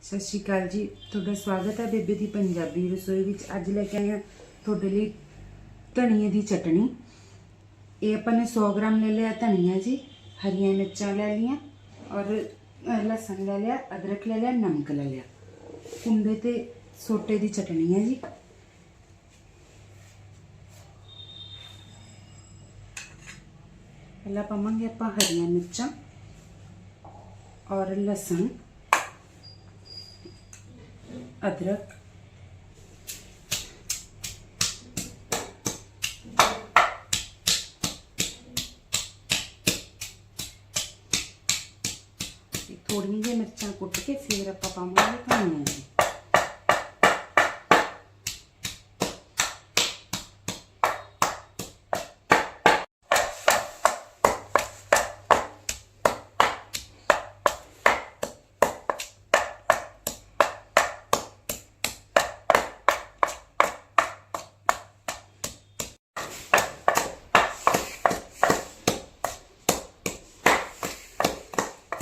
सत श्री अकाल जी, तुहाडा स्वागत है बेबे दी पंजाबी रसोई विच। अज लैके आए तुहाडे लई धनिए दी चटनी। ये अपन ने 100 ग्राम ले लिया धनिया जी, हरियां मिर्चां ले लिया और लहसुन ले लिया, अदरक ले लिया, नमक ले लिया। कुंडे ते सोटे दी चटनी है जी। पहला पावांगे आपां हरियां मिर्चां और लहसुन, अदरक, थोड़ी जी मिर्चां कुट के फिर आप पावांगे धनिया जी।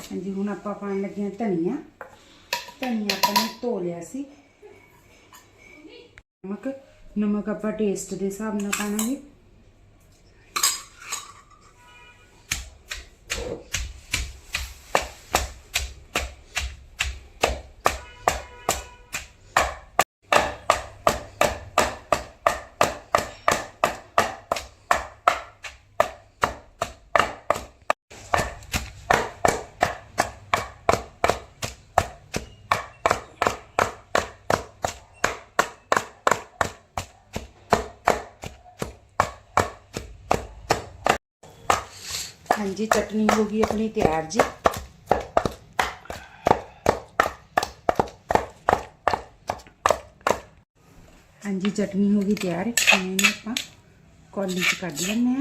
हाँ जी, हुण आपां पाउण लगे धनिया। धनिया अपने धो लिया सी। नमक आपां टेस्ट के हिसाब नाल पाना जी। हाँ जी, चटनी हो गई अपनी तैयार जी। हाँ जी, चटनी हो गई तैयार। इन्हें आप कौली च कढ़ लेने।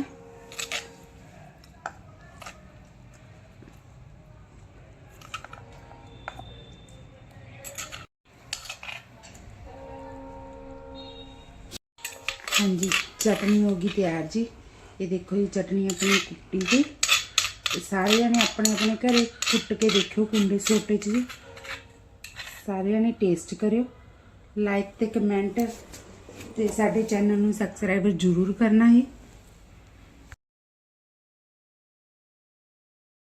हाँ जी, चटनी हो गई तैयार जी। ये देखो जी, चटनी अपनी कुट्टी थी। सारे ने अपने अपने घरे कुट के देखो कुंडे सोटे च जी। सारे ने टेस्ट करो, लाइक ते कमेंट ते साडे चैनल नूं सबसक्राइब जरूर करना है।